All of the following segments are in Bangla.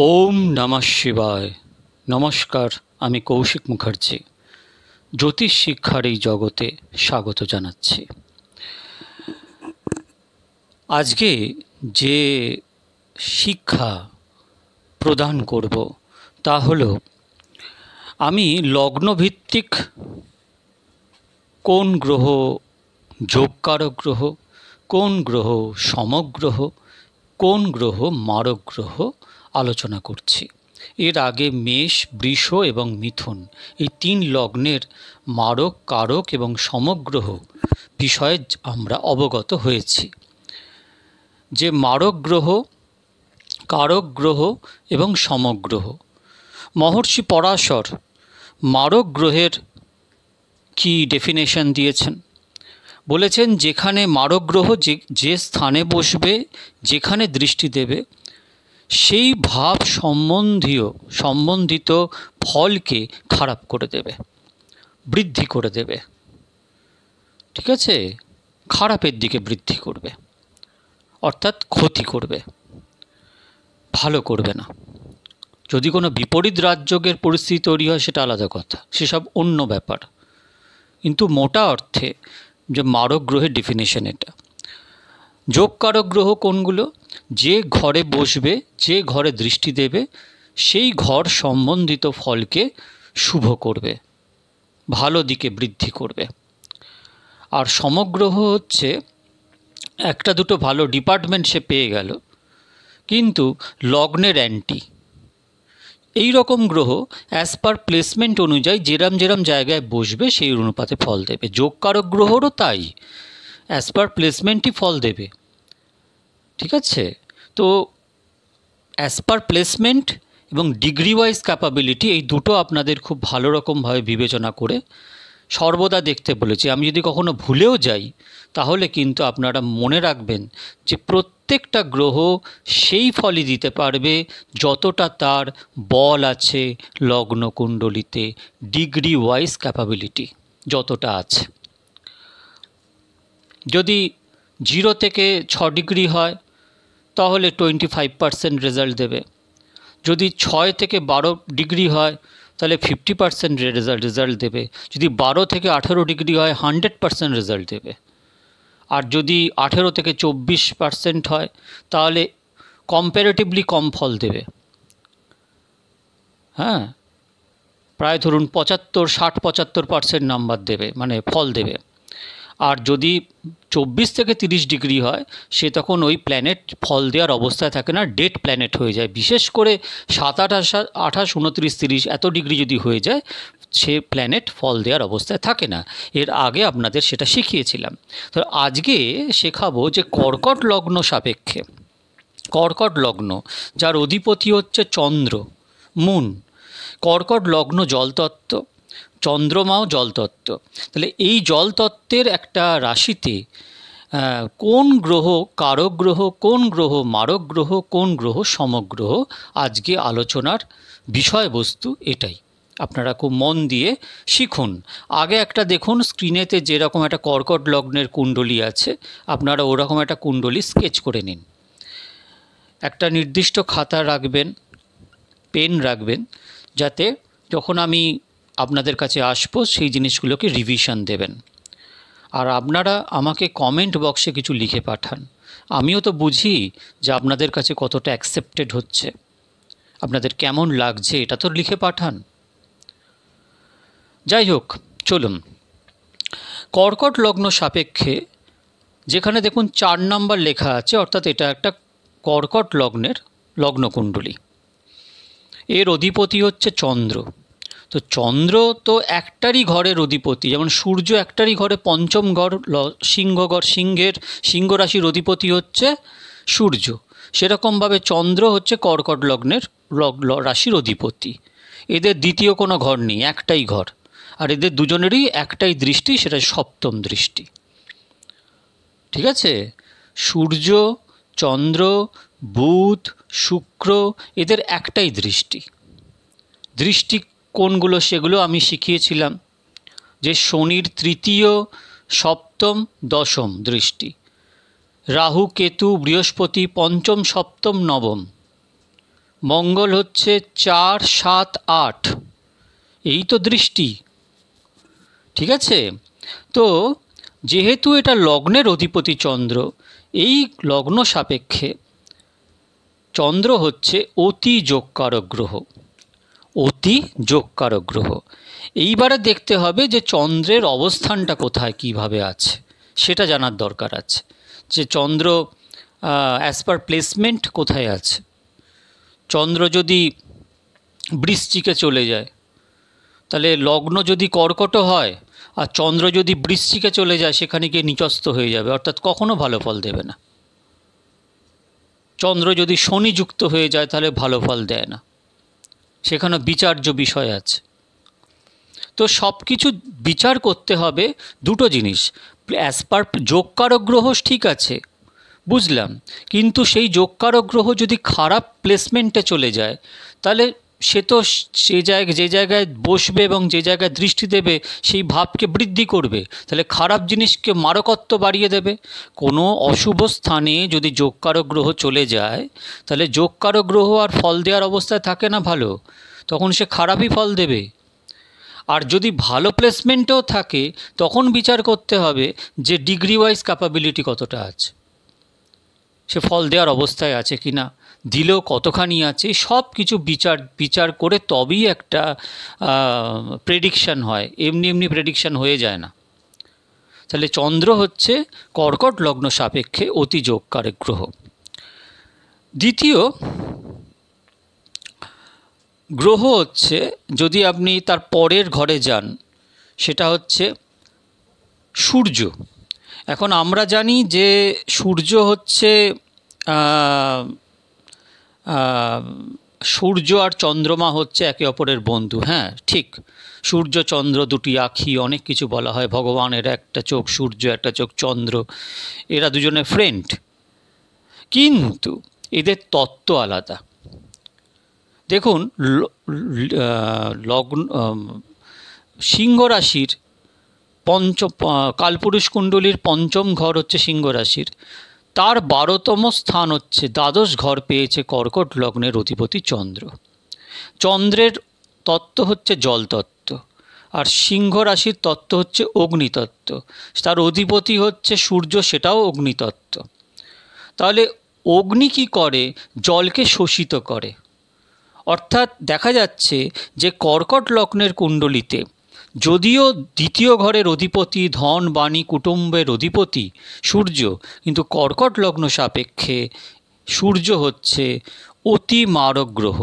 ওম নমঃ শিবায়। নমস্কার, আমি কৌশিক মুখার্জি জ্যোতিষ শিক্ষার এই জগতে স্বাগত জানাচ্ছি। আজকে যে শিক্ষা প্রদান করব তা হলো আমি লগ্নভিত্তিক কোন গ্রহ যোগকারক গ্রহ, কোন গ্রহ সমগ্রহ, কোন গ্রহ মারক গ্রহ আলোচনা করছি। এর আগে মেষ, বৃষ এবং মিথুন এই তিন লগ্নের মারক, কারক এবং সমগ্রহ বিষয়ে আমরা অবগত হয়েছি। যে মারক গ্রহ, কারক গ্রহ এবং সমগ্রহ, মহর্ষি পরাশর মারক গ্রহের কি ডেফিনেশন দিয়েছেন? বলেছেন যেখানে মারক গ্রহ যে স্থানে বসবে, যেখানে দৃষ্টি দেবে, সেই ভাব সম্বন্ধিত ফলকে খারাপ করে দেবে, বৃদ্ধি করে দেবে। ঠিক আছে, খারাপের দিকে বৃদ্ধি করবে, অর্থাৎ ক্ষতি করবে, ভালো করবে না। যদি কোনো বিপরীত রাজযোগের পরিস্থিতি তৈরি হয় সেটা আলাদা কথা, সেসব অন্য ব্যাপার। কিন্তু মোটা অর্থে যে মারক গ্রহের ডেফিনেশন এটা। যোগকারক গ্রহ কোনগুলো? যে ঘরে বসবে, যে ঘরে দৃষ্টি দেবে, সেই ঘর সম্বন্ধিত ফলকে শুভ করবে, ভালো দিকে বৃদ্ধি করবে। আর সমগ্রহ হচ্ছে একটা দুটো ভালো ডিপার্টমেন্ট সে পেয়ে গেল, কিন্তু লগ্নের অ্যান্টি। এই রকম গ্রহ অ্যাজ পার প্লেসমেন্ট অনুযায়ী যেরম জায়গায় বসবে সেই অনুপাতে ফল দেবে। যোগকারক গ্রহরও তাই, অ্যাজ পার প্লেসমেন্টই ফল দেবে। ঠিক আছে, তো অ্যাজ পার প্লেসমেন্ট এবং ডিগ্রি ওয়াইজ ক্যাপাবিলিটি এই দুটো আপনাদের খুব ভালো রকমভাবে বিবেচনা করে সর্বদা দেখতে বলেছি। আমি যদি কখনো ভুলেও যাই তাহলে কিন্তু আপনারা মনে রাখবেন যে প্রত্যেকটা গ্রহ সেই ফলই দিতে পারবে যতটা তার বল আছে লগ্নকুণ্ডলিতে, ডিগ্রি ওয়াইজ ক্যাপাবিলিটি যতটা আছে। যদি 0 থেকে 6 ডিগ্রি হয় তাহলে 25% রেজাল্ট দেবে। যদি 6 থেকে 12 ডিগ্রি হয় তাহলে 50% রেজাল্ট দেবে। যদি 12 থেকে 18 ডিগ্রি হয় 100% রেজাল্ট দেবে। আর যদি 18 থেকে 24% হয় তাহলে কম্পারেটিভলি কম ফল দেবে। হ্যাঁ, প্রায় ধরুন 60-75% নাম্বার দেবে, মানে ফল দেবে। আর যদি 24 থেকে 30 ডিগ্রি হয় সে তখন ওই প্ল্যানেট ফল দেওয়ার অবস্থায় থাকে না, ডেড প্ল্যানেট হয়ে যায়। বিশেষ করে 7, 28, 29, 30 এত ডিগ্রি যদি হয়ে যায় সে প্ল্যানেট ফল দেওয়ার অবস্থায় থাকে না। এর আগে আপনাদের সেটা শিখিয়েছিলাম। তো আজকে শেখাবো যে কর্কট লগ্ন সাপেক্ষে, কর্কট লগ্ন যার অধিপতি হচ্ছে চন্দ্র, মুন। কর্কট লগ্ন জলতত্ত্ব, চন্দ্রমাও জলতত্ত্ব। তাহলে এই জলতত্ত্বের একটা রাশিতে কোন গ্রহ কারক গ্রহ, কোন গ্রহ মারক গ্রহ, কোন গ্রহ সমগ্রহ, আজকে আলোচনার বিষয়বস্তু এটাই। আপনারা খুব মন দিয়ে শিখুন। আগে একটা দেখুন স্ক্রিনেতে যেরকম একটা কর্কট লগ্নের কুণ্ডলী আছে, আপনারা ওরকম একটা কুণ্ডলী স্কেচ করে নিন। একটা নির্দিষ্ট খাতা রাখবেন, পেন রাখবেন, যাতে যখন আমি আপনাদের কাছে আসবো সেই জিনিসগুলোকে রিভিশন দেবেন। আর আপনারা আমাকে কমেন্ট বক্সে কিছু লিখে পাঠান। আমিও তো বুঝি যে আপনাদের কাছে কতটা অ্যাকসেপ্টেড হচ্ছে, আপনাদের কেমন লাগছে এটা তো লিখে পাঠান। যাই হোক, চলুন। কর্কট লগ্ন সাপেক্ষে যেখানে দেখুন 4 নাম্বার লেখা আছে, অর্থাৎ এটা একটা কর্কট লগ্নের লগ্নকুণ্ডলী। এর অধিপতি হচ্ছে চন্দ্র। তো চন্দ্র তো একটারই ঘরের অধিপতি, যেমন সূর্য একটারই ঘরে পঞ্চম ঘর সিংহ রাশির অধিপতি হচ্ছে সূর্য, সেরকমভাবে চন্দ্র হচ্ছে কর্কট লগ্নের রাশির অধিপতি। এদের দ্বিতীয় কোনো ঘর নেই, একটাই ঘর। আর এদের দুজনেরই একটাই দৃষ্টি, সেটা সপ্তম দৃষ্টি। ঠিক আছে, সূর্য, চন্দ্র, বুধ, শুক্র এদের একটাই দৃষ্টি। দৃষ্টি কোনগুলো সেগুলো আমি শিখিয়েছিলাম, যে শনির তৃতীয়, সপ্তম, দশম দৃষ্টি, রাহু, কেতু, বৃহস্পতি পঞ্চম, সপ্তম, নবম, মঙ্গল হচ্ছে 4, 7, 8, এই তো দৃষ্টি। ঠিক আছে, তো যেহেতু এটা লগ্নের অধিপতি চন্দ্র, এই লগ্ন সাপেক্ষে চন্দ্র হচ্ছে অতি যোগকারক গ্রহ, অতি যোগকারক গ্রহ। এইবারে দেখতে হবে যে চন্দ্রের অবস্থানটা কোথায়, কিভাবে আছে, সেটা জানার দরকার আছে, যে চন্দ্র অ্যাজ পার প্লেসমেন্ট কোথায় আছে। চন্দ্র যদি বৃশ্চিকে চলে যায়, তাহলে লগ্ন যদি কর্কট হয় আর চন্দ্র যদি বৃশ্চিকে চলে যায়, সেখানে গিয়ে নিচস্থ হয়ে যাবে, অর্থাৎ কখনো ভালো ফল দেবে না। চন্দ্র যদি শনিযুক্ত হয়ে যায়, তাহলে ভালো ফল দেয় না, সেখানে বিচার্য বিষয় আছে। তো সব কিছু বিচার করতে হবে দুটো জিনিস, অ্যাজ পার যোগকারক গ্রহ ঠিক আছে বুঝলাম, কিন্তু সেই যোগকারক গ্রহ যদি খারাপ প্লেসমেন্টে চলে যায়, তাহলে সে তো যে জায়গায় বসবে এবং যে জায়গায় দৃষ্টি দেবে সেই ভাবকে বৃদ্ধি করবে, তাহলে খারাপ জিনিসকে মারকত্ব বাড়িয়ে দেবে। কোনো অশুভ স্থানে যদি যোগকারক গ্রহ চলে যায়, তাহলে যোগকারক গ্রহ আর ফল দেওয়ার অবস্থায় থাকে না ভালো, তখন সে খারাপই ফল দেবে। আর যদি ভালো প্লেসমেন্টেও থাকে, তখন বিচার করতে হবে যে ডিগ্রি ওয়াইজ ক্যাপাবিলিটি কতটা আছে, সে ফল দেওয়ার অবস্থায় আছে কি না, দিলেও কতখানি আছে, সব কিছু বিচার করে তবেই একটা প্রেডিকশান হয়, এমনি এমনি প্রেডিকশান হয়ে যায় না। তাহলে চন্দ্র হচ্ছে কর্কট লগ্ন সাপেক্ষে অতি যোগকারক গ্রহ। দ্বিতীয় গ্রহ হচ্ছে, যদি আপনি তার পরের ঘরে যান, সেটা হচ্ছে সূর্য। এখন আমরা জানি যে সূর্য হচ্ছে সূর্য আর চন্দ্রমা হচ্ছে একে অপরের বন্ধু। হ্যাঁ ঠিক, সূর্য চন্দ্র দুটি আঁখি, অনেক কিছু বলা হয়, ভগবানের একটা চোখ সূর্য, একটা চোখ চন্দ্র, এরা দুজনে ফ্রেন্ড, কিন্তু এদের তত্ত্ব আলাদা। দেখুন, লগ্ন সিংহ রাশির কালপুরুষ কুণ্ডলীর পঞ্চম ঘর হচ্ছে সিংহ রাশির, তার 12তম স্থান হচ্ছে দ্বাদশ ঘর পেয়েছে কর্কট লগ্নের অধিপতি চন্দ্র। চন্দ্রের তত্ত্ব হচ্ছে জল তত্ত্ব, আর সিংহ রাশির তত্ত্ব হচ্ছে অগ্নিতত্ত্ব, তার অধিপতি হচ্ছে সূর্য, সেটাও অগ্নিতত্ত্ব। তাহলে অগ্নি কী করে? জলকে শোষিত করে। অর্থাৎ দেখা যাচ্ছে যে কর্কট লগ্নের কুণ্ডলিতে যদিও দ্বিতীয় ঘরের অধিপতি, ধন বাণী কুটুম্বের অধিপতি সূর্য, কিন্তু কর্কট লগ্ন সাপেক্ষে সূর্য হচ্ছে অতি মারক গ্রহ,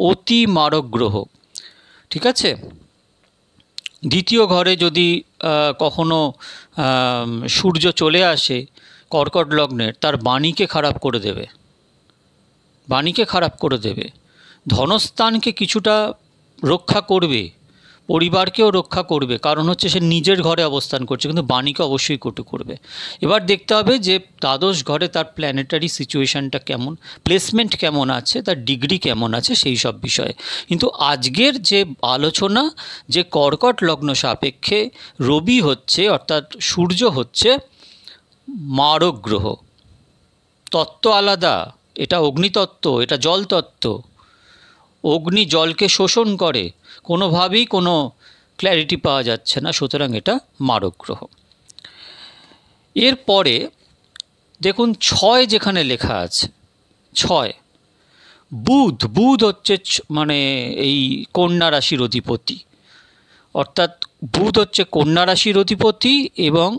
অতি মারক গ্রহ। ঠিক আছে, দ্বিতীয় ঘরে যদি কখনো সূর্য চলে আসে কর্কট লগ্নের, তার বাণীকে খারাপ করে দেবে, বাণীকে খারাপ করে দেবে। ধনস্থানকে কিছুটা রক্ষা করবে, পরিবারকেও রক্ষা করবে, কারণ হচ্ছে সে নিজের ঘরে অবস্থান করছে, কিন্তু বাণীকে অবশ্যই কটু করবে। এবার দেখতে হবে যে দ্বাদশ ঘরে তার প্ল্যানেটারি সিচুয়েশানটা কেমন, প্লেসমেন্ট কেমন আছে, তার ডিগ্রি কেমন আছে, সেই সব বিষয়ে। কিন্তু আজকের যে আলোচনা, যে কর্কট লগ্ন সাপেক্ষে রবি হচ্ছে, অর্থাৎ সূর্য হচ্ছে মারক গ্রহ। তত্ত্ব আলাদা, এটা অগ্নিতত্ত্ব, এটা জল তত্ত্ব। অগ্নি জলকে শোষণ করে, কোনোভাবেই কোনো ক্ল্যারিটি পাওয়া যাচ্ছে না, সুতরাং এটা মারক গ্রহ। এরপরে দেখুন 6 যেখানে লেখা আছে, 6 বুধ, বুধ হচ্ছে মানে এই কন্যা রাশির অধিপতি, অর্থাৎ বুধ হচ্ছে কন্যা রাশির অধিপতি এবং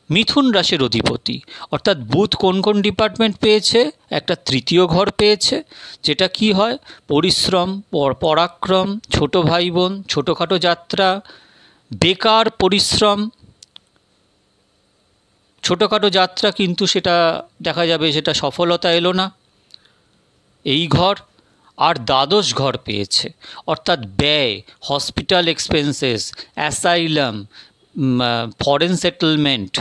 মিথুন রাশির অধিপতি। অর্থাৎ বুধ কোন কোন ডিপার্টমেন্ট পেয়েছে? একটা তৃতীয় ঘর পেয়েছে, যেটা কি হয়? পরিশ্রম, পরাক্রম, ছোট ভাই বোন, ছোটোখাটো যাত্রা, বেকার পরিশ্রম, ছোটোখাটো যাত্রা, কিন্তু সেটা দেখা যাবে সেটা সফলতা এলো না, এই ঘর। আর দ্বাদশ ঘর পেয়েছে, অর্থাৎ ব্যয়, hospital expenses, asylum, foreign settlement,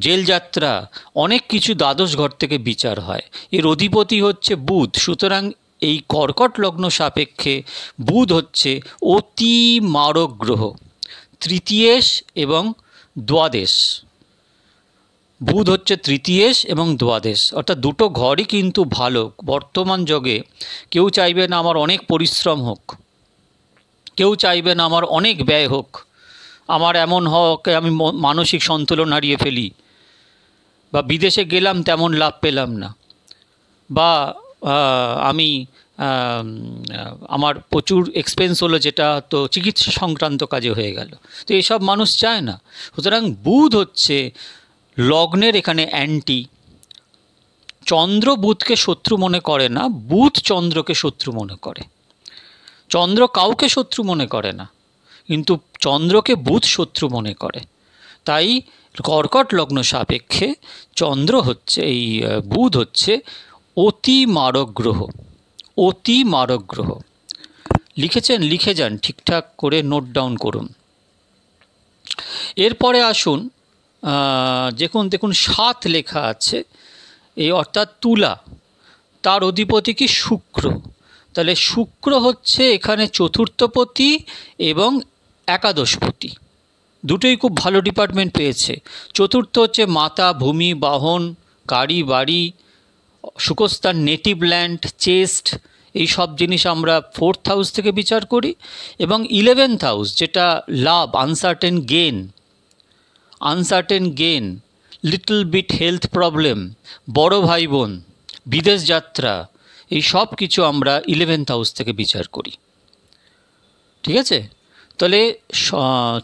jail যাত্রা, অনেক কিছু দ্বাদশ ঘর থেকে বিচার হয়। এর অধিপতি হচ্ছে বুধ, সুতরাং এই কর্কট লগ্ন সাপেক্ষে বুধ হচ্ছে অতি মারক গ্রহ। তৃতীয়েশ এবং দ্বাদশ, বুধ হচ্ছে তৃতীয়েশ এবং দ্বাদশ, অর্থাৎ দুটো ঘরই কিন্তু ভালো। বর্তমান যুগে কেউ চাইবে না আমার অনেক পরিশ্রম হোক, কেউ চাইবে না আমার অনেক ব্যয় হোক, আমার এমন হোক আমি মানসিক সন্তুলন হারিয়ে ফেলি, বা বিদেশে গেলাম তেমন লাভ পেলাম না, বা আমি আমার প্রচুর এক্সপেন্স হলো, যেটা তো চিকিৎসা সংক্রান্ত কাজে হয়ে গেল। তো এইসব মানুষ চায় না। সুতরাং বুধ হচ্ছে লগ্নের এখানে অ্যান্টি। চন্দ্র বুধকে শত্রু মনে করে না, বুধ চন্দ্রকে শত্রু মনে করে। চন্দ্র কাউকে শত্রু মনে করে না, কিন্তু চন্দ্রকে বুধ শত্রু মনে করে। তাই কর্কট লগ্ন সাপেক্ষে চন্দ্র হচ্ছে, এই বুধ হচ্ছে অতি মারক গ্রহ। অতি মারক গ্রহ। লিখেছেন? লিখে যান, ঠিকঠাক করে নোট ডাউন করুন। এরপরে আসুন, দেখুন 7 লেখা আছে, এই অর্থাৎ তুলা, তার অধিপতি কি? শুক্র। তাহলে শুক্র হচ্ছে এখানে চতুর্থপতি এবং একাদশপতি, দুটোই খুব ভালো ডিপার্টমেন্ট পেয়েছে। চতুর্থ হচ্ছে মাতা, ভূমি, বাহন, গাড়ি, বাড়ি, সুখস্থান, নেটিভ ল্যান্ড, চেস্ট, এই সব জিনিস আমরা 4th হাউস থেকে বিচার করি। এবং 11th হাউস যেটা লাভ, uncertain gain, little bit health problem, বড় ভাই বোন, বিদেশ যাত্রা, এই সব কিছু আমরা 11th হাউস থেকে বিচার করি। ঠিক আছে? তাহলে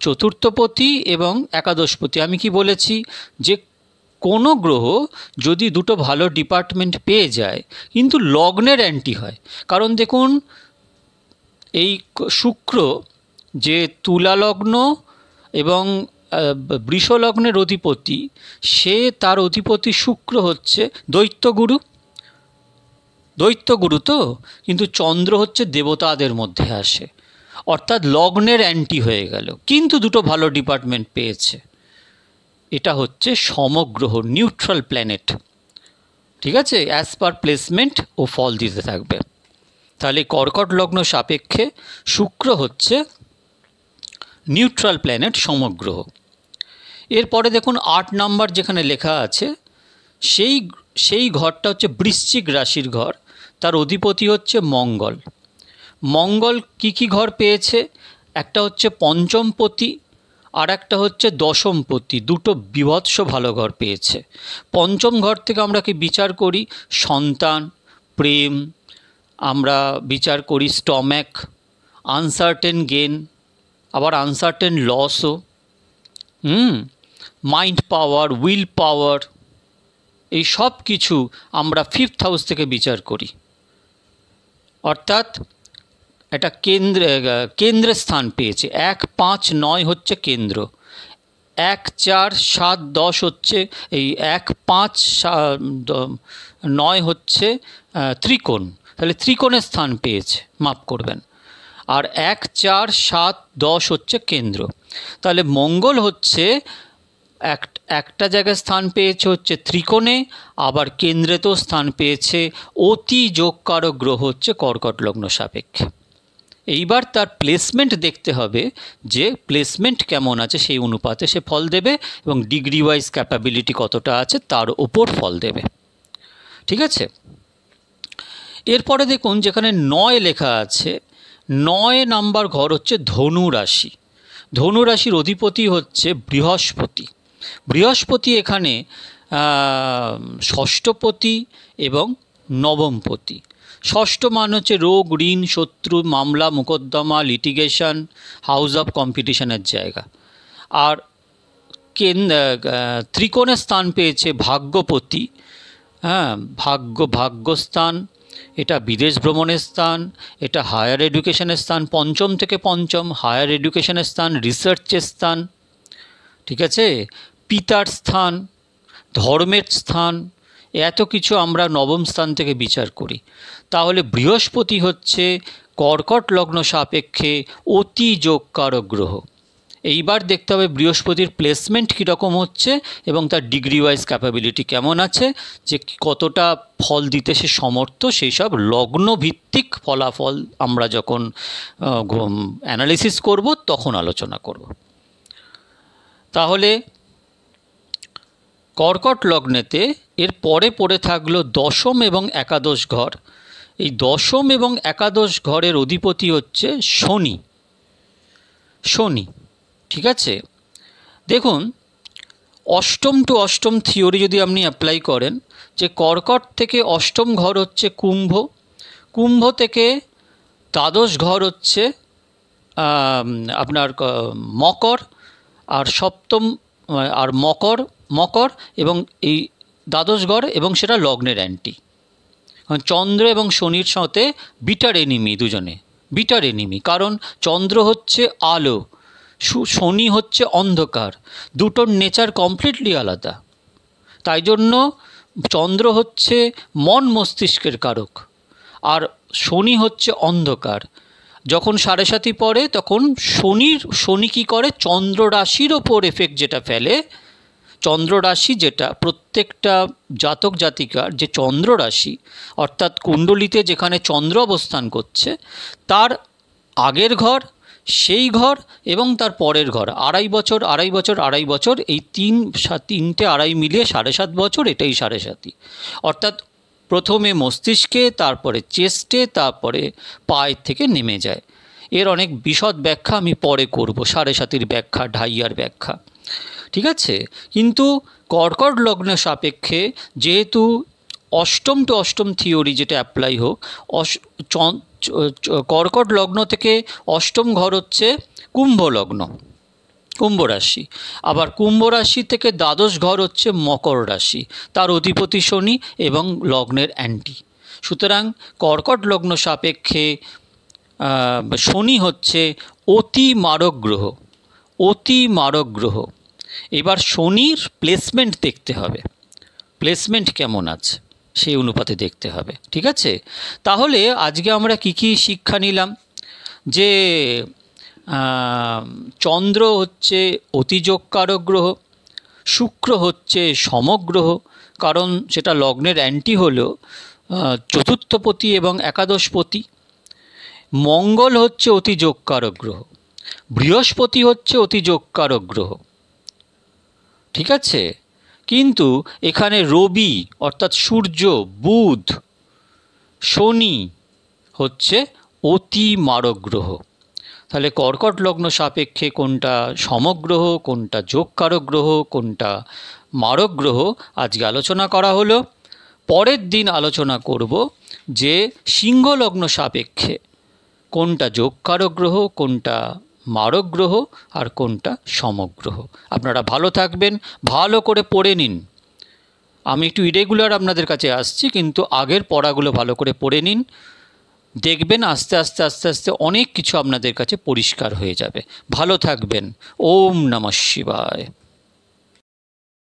চতুর্থপতি এবং একাদশপতি, আমি কি বলেছি যে কোনো গ্রহ যদি দুটো ভালো ডিপার্টমেন্ট পেয়ে যায় কিন্তু লগ্নের অ্যান্টি হয়। কারণ দেখুন, এই শুক্র যে তুলা লগ্ন এবং বৃষ লগ্নের অধিপতি, সে তার অধিপতি শুক্র হচ্ছে দৈত্যগুরু তো, কিন্তু চন্দ্র হচ্ছে দেবতাদের মধ্যে আসে, অর্থাৎ লগ্নের অ্যান্টি হয়ে গেল, কিন্তু দুটো ভালো ডিপার্টমেন্ট পেয়েছে। এটা হচ্ছে সমগ্রহ, নিউট্রাল প্ল্যানেট। ঠিক আছে? অ্যাজ পার প্লেসমেন্ট ও ফল দিতে থাকবে। তাহলে কর্কট লগ্ন সাপেক্ষে শুক্র হচ্ছে নিউট্রাল প্ল্যানেট, সমগ্রহ। এরপরে দেখুন 8 নাম্বার যেখানে লেখা আছে, সেই ঘরটা হচ্ছে বৃশ্চিক রাশির ঘর, তার অধিপতি হচ্ছে মঙ্গল। মঙ্গল কি ঘর পেয়েছে? একটা হচ্ছে পঞ্চমপতি, আর একটা হচ্ছে দশমপতি, দুটো বিভৎস ভালো ঘর পেয়েছে। পঞ্চম ঘর থেকে আমরা কি বিচার করি? সন্তান, প্রেম, আমরা বিচার করি স্টম্যাক, আনসার্টেন গেন, আবার আনসার্টেন লসও, মাইন্ড পাওয়ার, উইল পাওয়ার, এই সব কিছু আমরা 5th হাউস থেকে বিচার করি। অর্থাৎ এটা কেন্দ্রে স্থান পেয়েছে। 1, 5, 9 হচ্ছে কেন্দ্র, 1, 4, 7, 10 হচ্ছে এই 1, 5, 9 হচ্ছে ত্রিকোণ। তাহলে ত্রিকোণের স্থান পেয়েছে, মাপ করবেন। আর 1, 4, 7, 10 হচ্ছে কেন্দ্র। তাহলে মঙ্গল হচ্ছে একটা জায়গায় স্থান পেয়েছে হচ্ছে ত্রিকোণে, আবার কেন্দ্রেতেও স্থান পেয়েছে। অতি যোগকারক গ্রহ হচ্ছে কর্কট লগ্ন সাপেক্ষে। এইবার তার প্লেসমেন্ট দেখতে হবে, যে প্লেসমেন্ট কেমন আছে সেই অনুপাতে সে ফল দেবে, এবং ডিগ্রি ওয়াইজ ক্যাপাবিলিটি কতটা আছে তার ওপর ফল দেবে। ঠিক আছে? এরপরে দেখুন যেখানে 9 লেখা আছে, 9 নাম্বার ঘর হচ্ছে ধনু রাশি। ধনু রাশির অধিপতি হচ্ছে বৃহস্পতি। বৃহস্পতি এখানে ষষ্ঠপতি এবং নবমপতি। ষষ্ঠ মান হচ্ছে রোগ, ঋণ, শত্রু, মামলা, মোকদ্দমা, লিটিগেশন, হাউস অফ কম্পিটিশনের জায়গা। আর ত্রিকোণের স্থান পেয়েছে ভাগ্যপতি। ভাগ্যস্থান, এটা বিদেশ ভ্রমণের স্থান, এটা হায়ার এডুকেশনের স্থান, পঞ্চম থেকে পঞ্চম, হায়ার এডুকেশনের স্থান, রিসার্চের স্থান। ঠিক আছে? পিতার স্থান, ধর্মের স্থান, এত কিছু আমরা নবম স্থান থেকে বিচার করি। তাহলে বৃহস্পতি হচ্ছে কর্কট লগ্ন সাপেক্ষে অতি যোগকারক গ্রহ। এইবার দেখতে হবে বৃহস্পতির প্লেসমেন্ট কীরকম হচ্ছে এবং তার ডিগ্রি ওয়াইজ ক্যাপাবিলিটি কেমন আছে, যে কতটা ফল দিতে সে সমর্থ। সেই সব লগ্নভিত্তিক ফলাফল আমরা যখন অ্যানালিসিস করব তখন আলোচনা করব। তাহলে কর্কট লগ্নেতে এর পরে পড়ে থাকলো দশম এবং একাদশ ঘর। এই দশম এবং একাদশ ঘরের অধিপতি হচ্ছে শনি। শনি, ঠিক আছে। দেখুন, অষ্টম টু অষ্টম থিওরি যদি আপনি অ্যাপ্লাই করেন, যে কর্কট থেকে অষ্টম ঘর হচ্ছে কুম্ভ, কুম্ভ থেকে দ্বাদশ ঘর হচ্ছে আপনার মকর, আর সপ্তম আর মকর এবং এই দ্বাদশ ঘর, এবং সেটা লগ্নের অ্যান্টি। চন্দ্র এবং শনির সাথে বিটার এনিমি, দুজনে বিটার এনিমি। কারণ চন্দ্র হচ্ছে আলো, শনি হচ্ছে অন্ধকার, দুটোর নেচার কমপ্লিটলি আলাদা। তাই জন্য চন্দ্র হচ্ছে মন মস্তিষ্কের কারক, আর শনি হচ্ছে অন্ধকার। যখন সাড়ে সাতি পড়ে তখন শনি কী করে, চন্দ্র রাশির ওপর এফেক্ট যেটা ফেলে, চন্দ্র রাশি যেটা প্রত্যেকটা জাতক জাতিকার যে চন্দ্র রাশি, অর্থাৎ কুণ্ডলিতে যেখানে চন্দ্র অবস্থান করছে তার আগের ঘর, সেই ঘর এবং তার পরের ঘর, আড়াই বছর, এই তিনটে আড়াই মিলিয়ে 7.5 বছর, এটাই 7.5। অর্থাৎ প্রথমে মস্তিষ্কে, তারপরে চেস্টে, তারপরে পায়ের থেকে নেমে যায়। এর অনেক বিশদ ব্যাখ্যা আমি পরে করব, 7.5 ব্যাখ্যা, ঢাইয়ার ব্যাখ্যা, ঠিক আছে। কিন্তু কর্কট লগ্ন সাপেক্ষে যেহেতু অষ্টম টু অষ্টম থিওরি যেটা অ্যাপ্লাই হোক, কর্কট লগ্ন থেকে অষ্টম ঘর হচ্ছে কুম্ভ লগ্ন, কুম্ভ রাশি। আবার কুম্ভ রাশি থেকে দ্বাদশ ঘর হচ্ছে মকর রাশি, তার অধিপতি শনি এবং লগ্নের অ্যান্টি। সুতরাং কর্কট লগ্ন সাপেক্ষে শনি হচ্ছে অতি মারক গ্রহ, অতি মারক গ্রহ। এবার শনির প্লেসমেন্ট দেখতে হবে, প্লেসমেন্ট কেমন আছে সেই অনুপাতে দেখতে হবে, ঠিক আছে। তাহলে আজকে আমরা কি শিক্ষা নিলাম, যে চন্দ্র হচ্ছে অতিযোগকারক গ্রহ, শুক্র হচ্ছে সমগ্রহ, কারণ সেটা লগ্নের অ্যান্টি হলো চতুর্থপতি এবং একাদশপতি। মঙ্গল হচ্ছে অতিযোগকারক গ্রহ, বৃহস্পতি হচ্ছে অতিযোগকারক গ্রহ, ঠিক আছে। কিন্তু এখানে রবি অর্থাৎ সূর্য, বুধ, শনি হচ্ছে অতি মারক গ্রহ। তাহলে কর্কট লগ্ন সাপেক্ষে কোনটা সমগ্রহ, কোনটা যোগকারক গ্রহ, কোনটা মারক গ্রহ আজকে আলোচনা করা হলো। পরের দিন আলোচনা করব যে সিংহ লগ্ন সাপেক্ষে কোনটা যোগকারক গ্রহ, কোনটা মারক গ্রহ, আর কোনটা সমগ্রহ। আপনারা ভালো থাকবেন, ভালো করে পড়ে নিন। আমি একটু ইরেগুলার আপনাদের কাছে আসছি, কিন্তু আগের পড়াগুলো ভালো করে পড়ে নিন, দেখবেন আস্তে আস্তে অনেক কিছু আপনাদের কাছে পরিষ্কার হয়ে যাবে। ভালো থাকবেন। ওম নমঃ শিবায়।